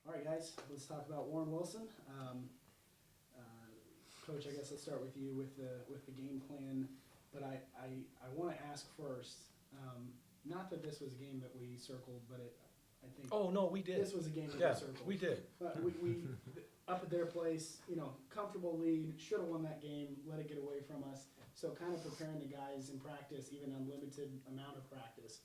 All right, guys, let's talk about Warren Wilson. Coach, I guess let's start with you with the game plan. But I want to ask first, not that this was a game that we circled, but I think Oh, no, we did. this was a game that Yeah, we circled. we did. But we up at their place, comfortable lead, should have won that game, let it get away from us. So kind of preparing the guys in practice, even unlimited amount of practice.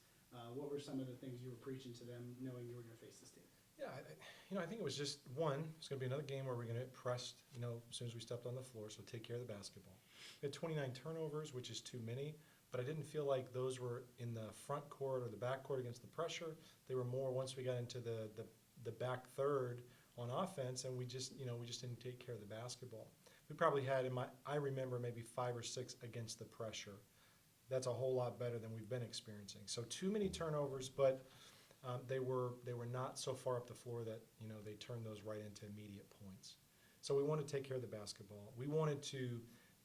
What were some of the things you were preaching to them, knowing you were going to face this team? Yeah, I think it was just one. It's going to be another game where we're going to get pressed, as soon as we stepped on the floor. So take care of the basketball. We had 29 turnovers, which is too many, but I didn't feel like those were in the front court or the back court against the pressure. They were more once we got into the back third on offense, and we just didn't take care of the basketball. We probably had I remember maybe 5 or 6 against the pressure. That's a whole lot better than we've been experiencing. So too many turnovers, but they were not so far up the floor that they turned those right into immediate points. So we wanted to take care of the basketball. We wanted to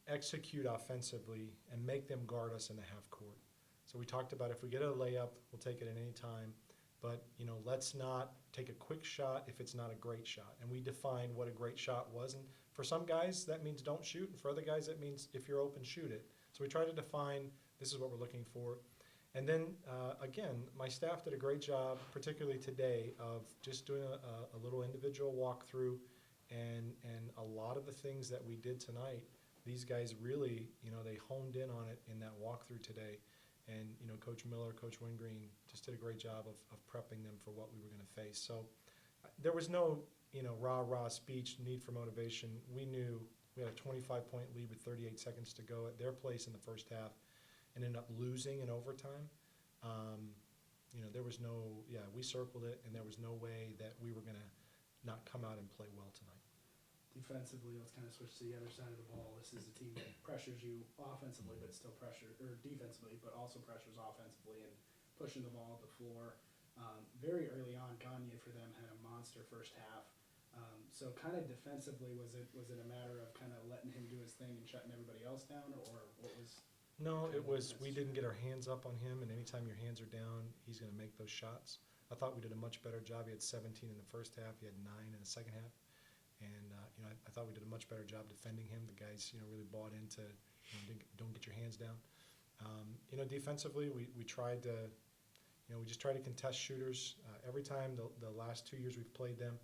execute offensively and make them guard us in the half court. So we talked about if we get a layup, we'll take it at any time. But let's not take a quick shot if it's not a great shot. And we defined what a great shot was. And for some guys that means don't shoot, and for other guys that means if you're open, shoot it. So we try to define this is what we're looking for. And then, again, my staff did a great job, particularly today, of just doing a little individual walkthrough. And a lot of the things that we did tonight, these guys really, they honed in on it in that walkthrough today. And, Coach Miller, Coach Wingreen just did a great job of prepping them for what we were going to face. So there was no, rah-rah speech, need for motivation. We knew we had a 25-point lead with 38 seconds to go at their place in the first half and ended up losing in overtime. There was no, we circled it, and there was no way that we were going to not come out and play well tonight. Defensively, let's kind of switch to the other side of the ball. This is a team that pressures you offensively, but still defensively, but also pressures offensively and pushing the ball at the floor. Very early on, Gagne for them had a monster first half. So kind of defensively, was it a matter of kind of letting him do his thing and shutting everybody else down, or what was? No, it was we didn't get our hands up on him, and anytime your hands are down, he's going to make those shots. I thought we did a much better job. He had 17 in the first half. He had 9 in the second half. And, I thought we did a much better job defending him. The guys, really bought into, don't get your hands down. Defensively, we tried to, we just tried to contest shooters. Every time the last 2 years we've played them,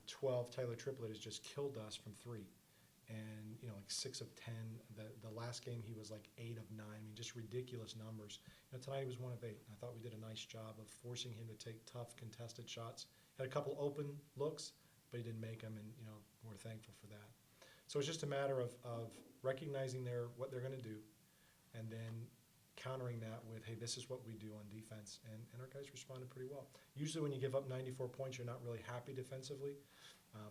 12, Tyler Triplett has just killed us from 3. And, like 6 of 10. The last game he was like 8 of 9. I mean, just ridiculous numbers. Tonight he was 1 of 8. I thought we did a nice job of forcing him to take tough, contested shots. Had a couple open looks, but he didn't make them, and we're thankful for that. So it's just a matter of recognizing what they're going to do, and then countering that with, hey, this is what we do on defense, and our guys responded pretty well. Usually when you give up 94 points, you're not really happy defensively,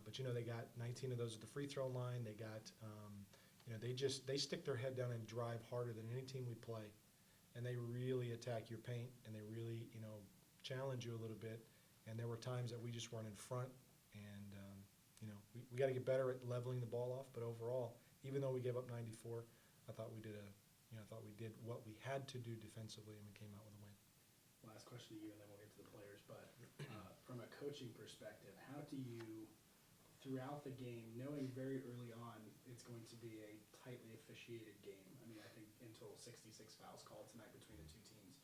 but they got 19 of those at the free throw line. They got, they stick their head down and drive harder than any team we play, and they really attack your paint, and they really, challenge you a little bit. And there were times that we just weren't in front. And, we got to get better at leveling the ball off. But overall, even though we gave up 94, I thought we did what we had to do defensively, and we came out with a win. Last question to you, and then we'll get to the players. But from a coaching perspective, how do you, throughout the game, knowing very early on it's going to be a tightly officiated game? I mean, I think in total 66 fouls called tonight between the two teams.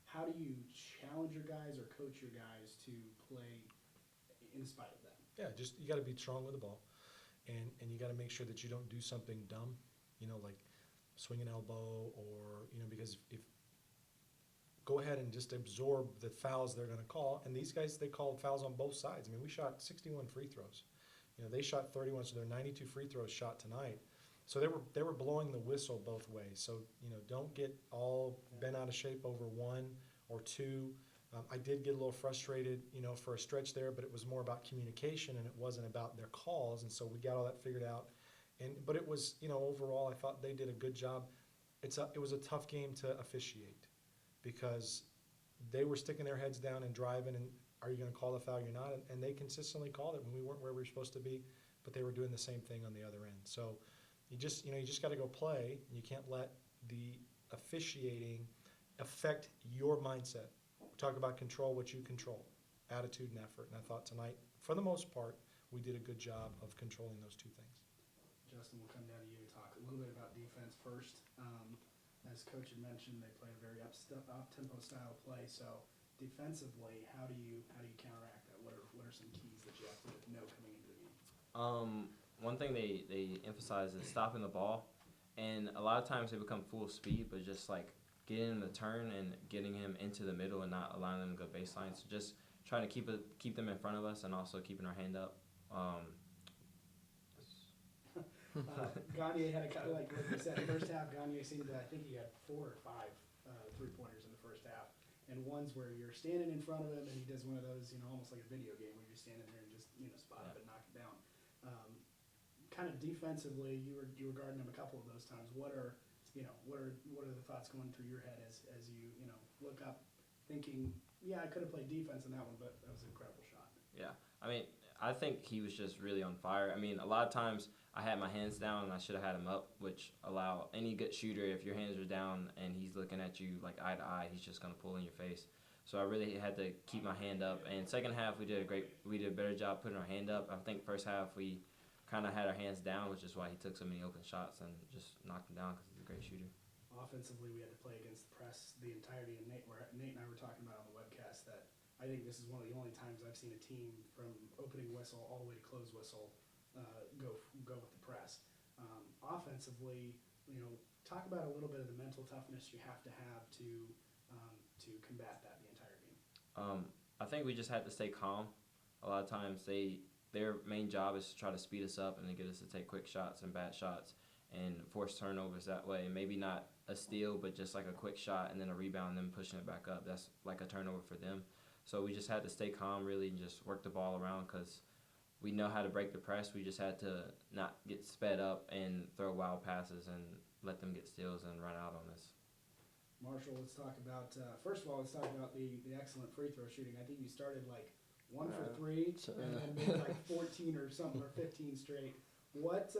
How do you challenge your guys or coach your guys to play in spite of that? Yeah, just you got to be strong with the ball, and you got to make sure that you don't do something dumb, like swing an elbow or because if go ahead and just absorb the fouls they're going to call. And these guys, they called fouls on both sides. I mean, we shot 61 free throws. They shot 31, so there are 92 free throws shot tonight. So they were blowing the whistle both ways. So don't get all bent out of shape over 1 or 2. I did get a little frustrated, for a stretch there, but it was more about communication and it wasn't about their calls, and so we got all that figured out. But it was, overall, I thought they did a good job. It was a tough game to officiate because they were sticking their heads down and driving, and are you going to call the foul? You're not, and they consistently called it when we weren't where we were supposed to be, but they were doing the same thing on the other end. So you just got to go play, and you can't let the officiating affect your mindset. We talk about control what you control. attitude and effort. And I thought tonight, for the most part, we did a good job of controlling those two things. Justin, we'll come down to you to talk a little bit about defense first. As Coach had mentioned, they play a very up-tempo style of play. So defensively, how do you counteract that? What are some keys that you have to know coming into the game? One thing they emphasize is stopping the ball, and a lot of times they become full speed, but just like getting him to turn and getting him into the middle and not allowing them to go baseline. So just trying to keep them in front of us and also keeping our hand up. Gagne had like you said, first half, Gagne seemed to, I think he had 4 or 5 3-pointers in the first half. And ones where you're standing in front of him and he does one of those, almost like a video game where you're standing there and just, spot up and knock it down. Kind of defensively, you were guarding him a couple of those times. What are the thoughts going through your head as you, look up thinking, yeah, I could have played defense in that one, but that was an incredible shot. Yeah, I mean, I think he was just really on fire. I mean, a lot of times I had my hands down and I should have had him up, which allow any good shooter, if your hands are down and he's looking at you like eye to eye, he's just going to pull in your face. So I really had to keep my hand up. And second half, we did a better job putting our hand up. I think first half we kind of had our hands down, which is why he took so many open shots and just knocked them down because he's a great shooter. Offensively, we had to play against the press the entirety, and Nate and I were talking about on the webcast that I think this is one of the only times I've seen a team from opening whistle all the way to close whistle go with the press. Offensively, talk about a little bit of the mental toughness you have to combat that the entire game. I think we just had to stay calm. A lot of times their main job is to try to speed us up and to get us to take quick shots and bad shots and force turnovers that way. And maybe not a steal, but just like a quick shot and then a rebound and then pushing it back up. That's like a turnover for them. So we just had to stay calm really and just work the ball around because we know how to break the press. We just had to not get sped up and throw wild passes and let them get steals and run out on us. Marshall, let's talk about, first of all, let's talk about the excellent free throw shooting. I think you started like 1 for 3 and then made like 14 or something or 15 straight. What,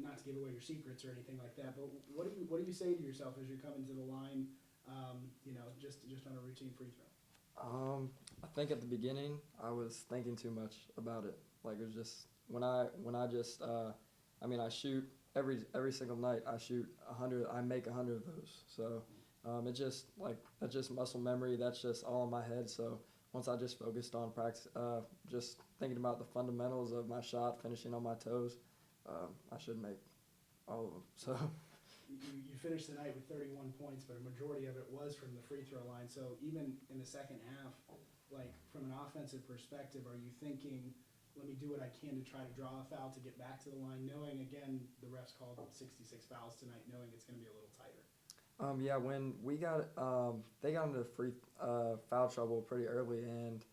not to give away your secrets or anything like that, but what do you say to yourself as you're coming to the line, just on a routine free throw? I think at the beginning I was thinking too much about it. Like it was just when I just I shoot every single night. I shoot 100. I make 100 of those. So it's just like that's just muscle memory. That's just all in my head. So once I just focused on practice, just thinking about the fundamentals of my shot, finishing on my toes, I should make all of them. So. You finished the night with 31 points, but a majority of it was from the free throw line. So even in the second half, like from an offensive perspective, are you thinking, let me do what I can to try to draw a foul to get back to the line, knowing, again, the refs called 66 fouls tonight, knowing it's going to be a little tighter? Yeah, when we got they got into foul trouble pretty early, and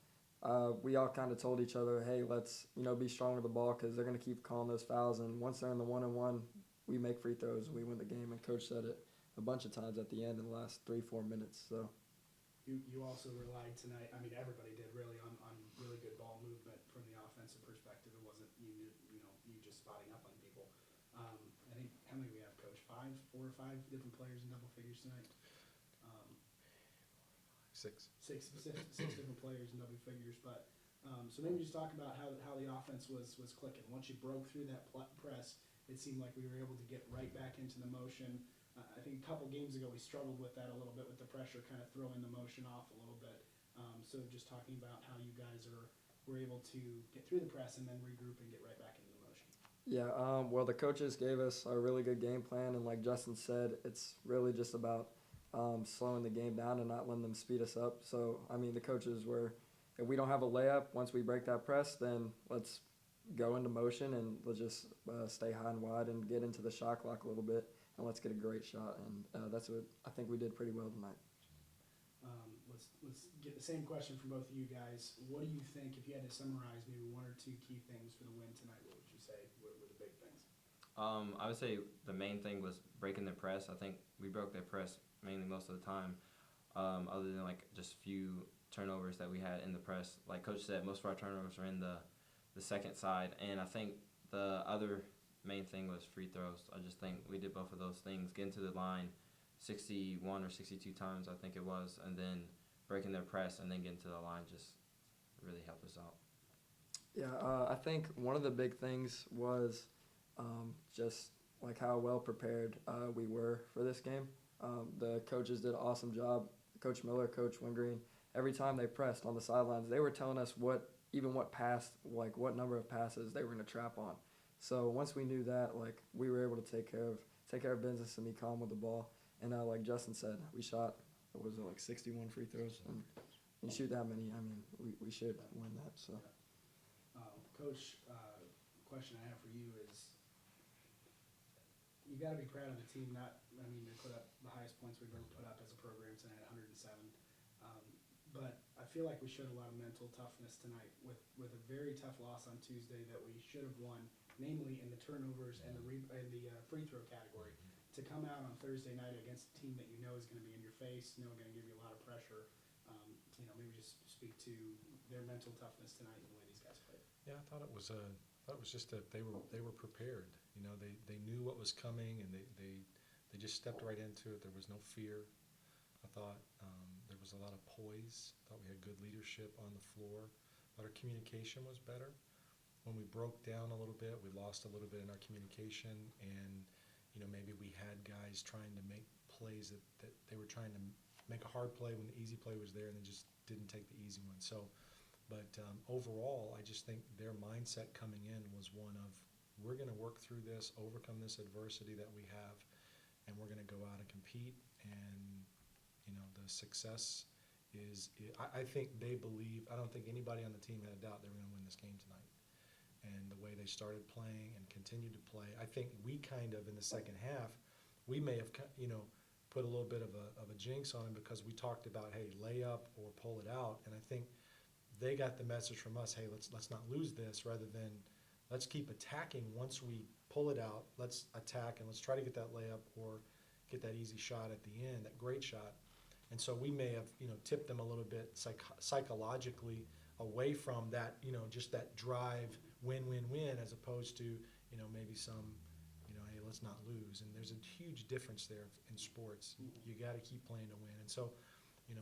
we all kind of told each other, hey, let's be strong with the ball because they're going to keep calling those fouls, and once they're in the 1-on-1, we make free throws, we win the game, and Coach said it a bunch of times at the end in the last 3-4 minutes. So you also relied tonight. I mean, everybody did really on really good ball movement from the offensive perspective. It wasn't you just spotting up on people. I think how many we have, Coach? 4 or 5 different players in double figures tonight. 6 different players in double figures, but so maybe just talk about how the offense was clicking. Once you broke through that press, it seemed like we were able to get right back into the motion. I think a couple games ago we struggled with that a little bit with the pressure kind of throwing the motion off a little bit. So just talking about how you guys were able to get through the press and then regroup and get right back into the motion. yeah, well the coaches gave us a really good game plan, and like Justin said, it's really just about slowing the game down and not letting them speed us up. So I mean the coaches were, if we don't have a layup, once we break that press, then let's go into motion and let's just stay high and wide and get into the shot clock a little bit, and let's get a great shot. And that's what I think we did pretty well tonight. Let's get the same question from both of you guys. What do you think, if you had to summarize maybe 1 or 2 key things for the win tonight, what would you say were the big things? I would say the main thing was breaking their press. I think we broke their press mainly most of the time, other than like just few turnovers that we had in the press. Like Coach said, most of our turnovers are in the second side, and I think the other main thing was free throws. I just think we did both of those things, getting to the line 61 or 62 times, I think it was, and then breaking their press and then getting to the line just really helped us out. Yeah, I think one of the big things was just like how well prepared we were for this game. The coaches did an awesome job. Coach Miller, Coach Wingreen, every time they pressed on the sidelines, they were telling us what number of passes they were going to trap on. So once we knew that, like, we were able to take care of business and be calm with the ball. And like Justin said, we shot, what was it, like 61 free throws? And you shoot that many, I mean, we should win that. So. Coach, question I have for you is, you got to be proud of the team. They put up the highest points we've ever put up as a program tonight, 107. But I feel like we showed a lot of mental toughness tonight with a very tough loss on Tuesday that we should have won, namely in the turnovers and the free throw category. To come out on Thursday night against a team that you know is going to be in your face, going to give you a lot of pressure, maybe just speak to their mental toughness tonight and the way these guys played. Yeah, I thought it was just that they were prepared. They knew what was coming, and they just stepped right into it. There was no fear. I thought there was a lot of poise. I thought we had good leadership on the floor. But our communication was better. When we broke down a little bit, we lost a little bit in our communication, and maybe we had guys trying to make plays that they were trying to make a hard play when the easy play was there, and they just didn't take the easy one. So, but overall, I just think their mindset coming in was one of, we're going to work through this, overcome this adversity that we have, and we're going to go out and compete. And the success is, I think they believe. I don't think anybody on the team had a doubt they were going to win this game tonight. And the way they started playing and continued to play, I think we kind of, in the second half, we may have, put a little bit of a jinx on them because we talked about, hey, lay up or pull it out. And I think they got the message from us, hey, let's not lose this, rather than let's keep attacking. Once we pull it out, let's attack and let's try to get that layup or get that easy shot at the end, that great shot. And so we may have, tipped them a little bit psychologically away from that, just that drive, win, as opposed to, maybe some, hey, let's not lose. And there's a huge difference there in sports. You got to keep playing to win. And so,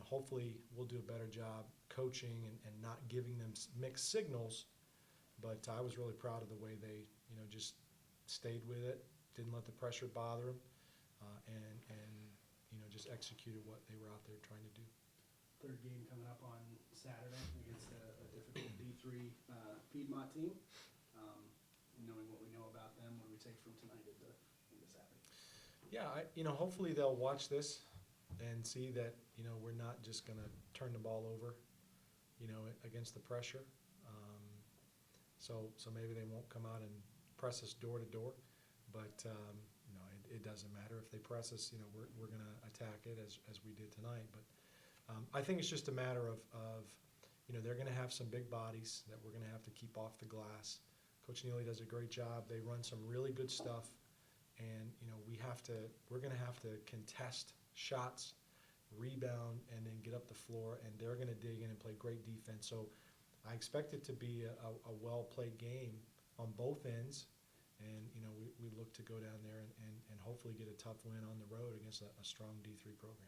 hopefully we'll do a better job coaching and not giving them mixed signals. But I was really proud of the way they, just stayed with it, didn't let the pressure bother them, and just executed what they were out there trying to do. Third game coming up on Saturday against a difficult D3 Piedmont team. Knowing what we know about them, what do we take from tonight into Saturday? Yeah, hopefully they'll watch this and see that, we're not just going to turn the ball over, against the pressure. So maybe they won't come out and press us door to door, but it doesn't matter if they press us. We're going to attack it as we did tonight. But I think it's just a matter of they're going to have some big bodies that we're going to have to keep off the glass. Coach Neely does a great job. They run some really good stuff, and we're going to have to contest shots, rebound, and then get up the floor. And they're going to dig in and play great defense. So I expect it to be a well-played game on both ends. And, we look to go down there and hopefully get a tough win on the road against a strong D3 program.